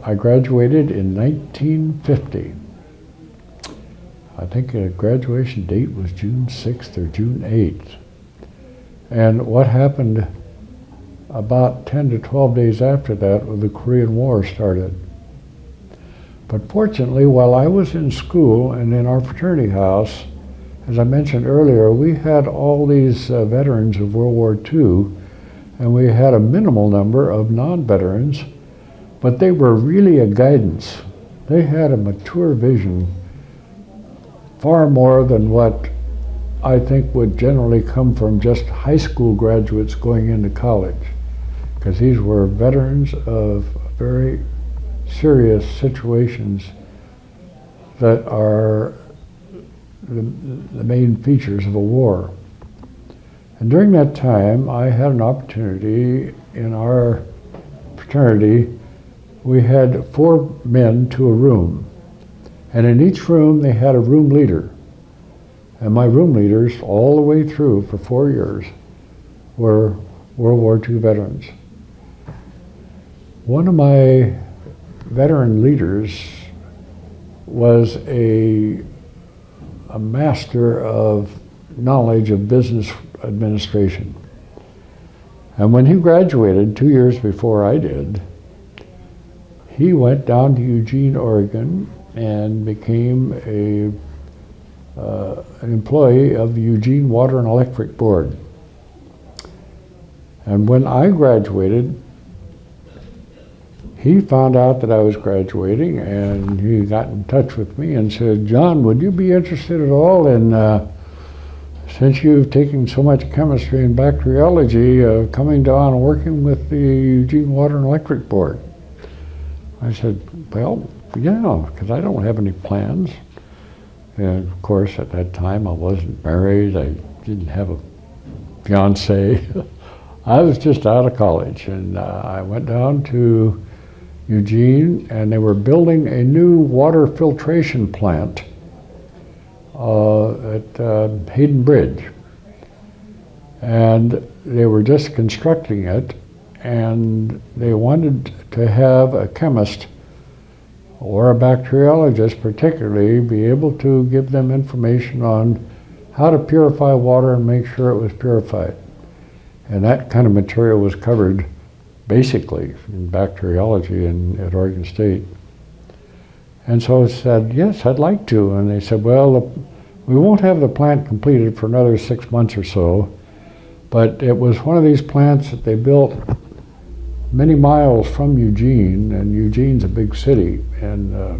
I graduated in 1950. I think the graduation date was June 6th or June 8th. And what happened about 10 to 12 days after that, when the Korean War started. But fortunately, while I was in school and in our fraternity house, as I mentioned earlier, we had all these veterans of World War II, and we had a minimal number of non-veterans, but they were really a guidance. They had a mature vision, far more than what I think would generally come from just high school graduates going into college, because these were veterans of very serious situations that are the main features of a war. And during that time, I had an opportunity in our fraternity. We had 4 men to a room, and in each room they had a room leader. And my room leaders, all the way through for 4 years, were World War II veterans. One of my veteran leaders was a master of knowledge of business administration. And when he graduated 2 years before I did, he went down to Eugene, Oregon, and became an employee of the Eugene Water and Electric Board. And when I graduated, he found out that I was graduating, and he got in touch with me and said, "John, would you be interested at all in, since you've taken so much chemistry and bacteriology, coming down and working with the Eugene Water and Electric Board?" I said, "Well, yeah, because I don't have any plans." And of course, at that time, I wasn't married. I didn't have a fiance. I was just out of college, and I went down to Eugene, and they were building a new water filtration plant at Hayden Bridge. And they were just constructing it, and they wanted to have a chemist or a bacteriologist particularly be able to give them information on how to purify water and make sure it was purified. And that kind of material was covered basically in bacteriology at Oregon State. And so I said, "Yes, I'd like to." And they said, "Well, we won't have the plant completed for another 6 months or so, but it was one of these plants that they built many miles from Eugene, and Eugene's a big city in the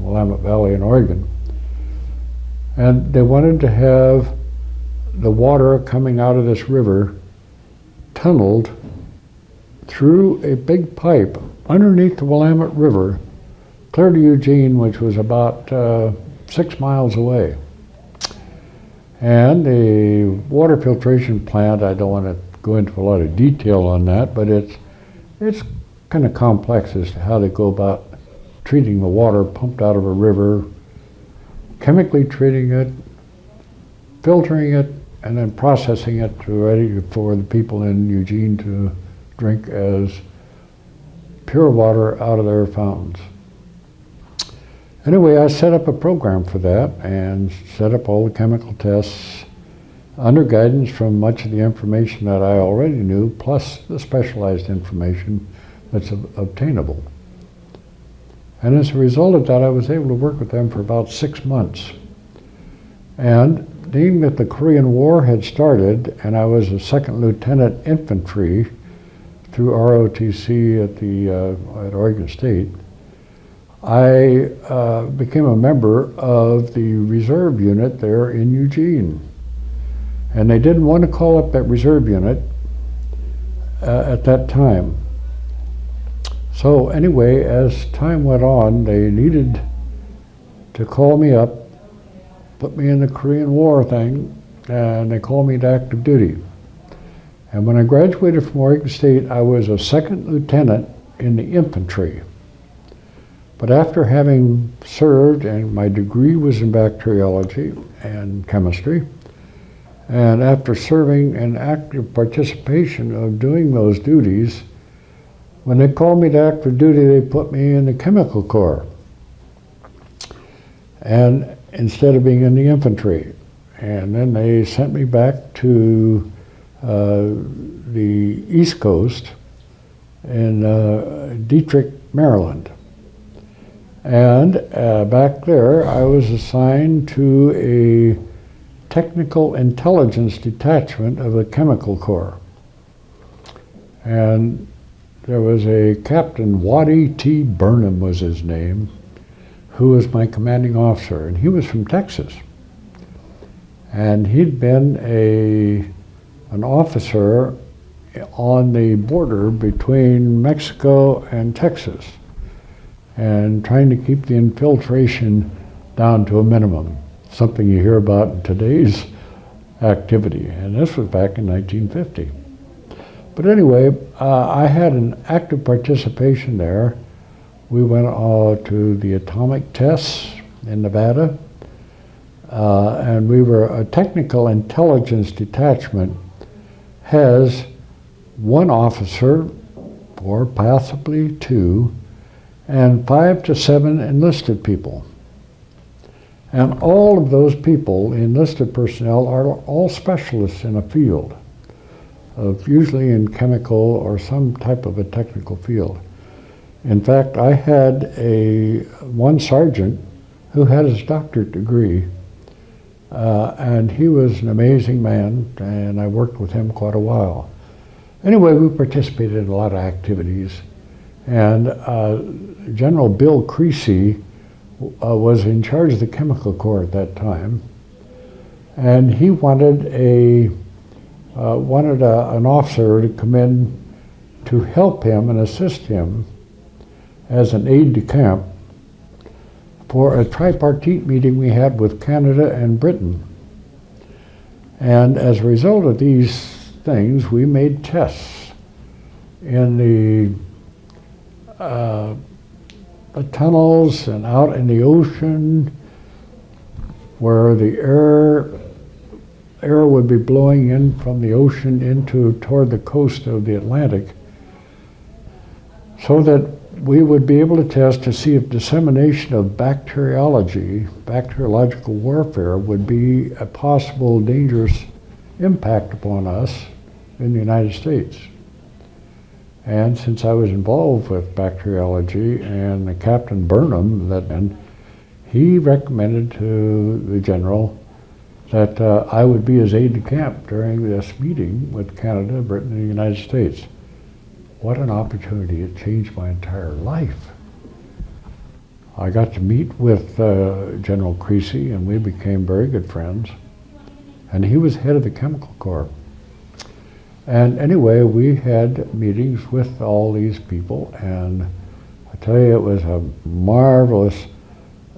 Willamette Valley in Oregon. And they wanted to have the water coming out of this river tunneled through a big pipe underneath the Willamette River, clear to Eugene, which was about 6 miles away. And the water filtration plant, I don't want to go into a lot of detail on that, but it's kind of complex as to how they go about treating the water pumped out of a river, chemically treating it, filtering it, and then processing it to ready for the people in Eugene to drink as pure water out of their fountains. Anyway, I set up a program for that and set up all the chemical tests under guidance from much of the information that I already knew, plus the specialized information that's obtainable. And as a result of that, I was able to work with them for about 6 months. And being that the Korean War had started, and I was a second lieutenant infantry through ROTC at Oregon State, I became a member of the reserve unit there in Eugene. And they didn't want to call up that reserve unit at that time. So anyway, as time went on, they needed to call me up, put me in the Korean War thing, and they called me to active duty. And when I graduated from Oregon State, I was a second lieutenant in the infantry. But after having served, and my degree was in bacteriology and chemistry, and after serving in active participation of doing those duties, When they called me to active duty, they put me in the Chemical Corps, and instead of being in the infantry. And then they sent me back to the East Coast in Detroit, Maryland. And back there, I was assigned to a technical intelligence detachment of the Chemical Corps. And there was a Captain Waddy T. Burnham was his name, who was my commanding officer, and he was from Texas. And he'd been an officer on the border between Mexico and Texas, and trying to keep the infiltration down to a minimum, something you hear about in today's activity. And this was back in 1950. But anyway, I had an active participation there. We went to the atomic tests in Nevada, and we were a technical intelligence detachment, has one officer, or possibly two, and 5 to 7 enlisted people. And all of those people, enlisted personnel, are all specialists in a field, usually in chemical or some type of a technical field. In fact, I had one sergeant who had his doctorate degree, and he was an amazing man, and I worked with him quite a while. Anyway, we participated in a lot of activities, and General Bill Creesy was in charge of the Chemical Corps at that time, and he wanted an officer to come in to help him and assist him as an aide-de-camp for a tripartite meeting we had with Canada and Britain. And as a result of these things, we made tests in the tunnels and out in the ocean, where the air would be blowing in from the ocean toward the coast of the Atlantic, so that we would be able to test to see if dissemination of bacteriology, bacteriological warfare, would be a possible dangerous impact upon us in the United States. And since I was involved with bacteriology, and the Captain Burnham, he recommended to the general that I would be his aide-de-camp during this meeting with Canada, Britain, and the United States. What an opportunity. It changed my entire life. I got to meet with General Creesy, and we became very good friends. And he was head of the Chemical Corps. And anyway, we had meetings with all these people, and I tell you, it was a marvelous.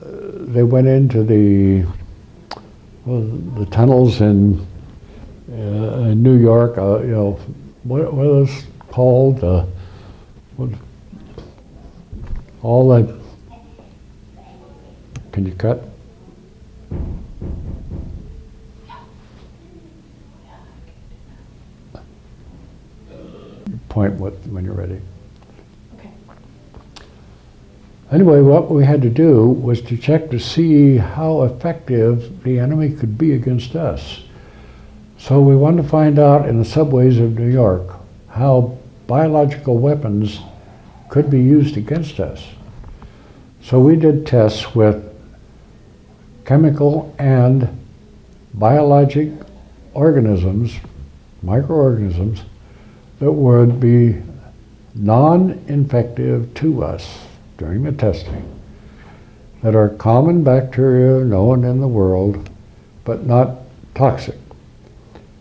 They went into the tunnels in New York. What was called all that. Can you cut? Point when you're ready. Okay. Anyway, what we had to do was to check to see how effective the enemy could be against us. So we wanted to find out in the subways of New York how biological weapons could be used against us. So we did tests with chemical and biologic organisms, microorganisms, that would be non-infective to us during the testing, that are common bacteria known in the world, but not toxic.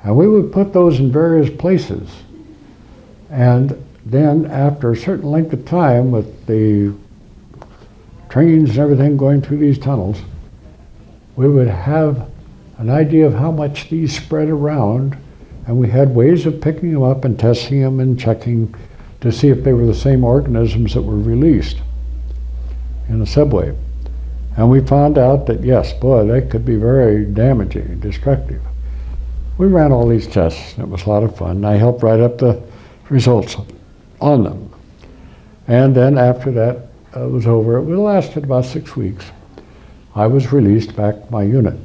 And we would put those in various places. And then after a certain length of time, with the trains and everything going through these tunnels, we would have an idea of how much these spread around, and we had ways of picking them up and testing them and checking to see if they were the same organisms that were released in the subway. And we found out that, yes, boy, they could be very damaging and destructive. We ran all these tests, and it was a lot of fun. I helped write up the results on them. And then after that was over, it lasted about 6 weeks. I was released back to my unit.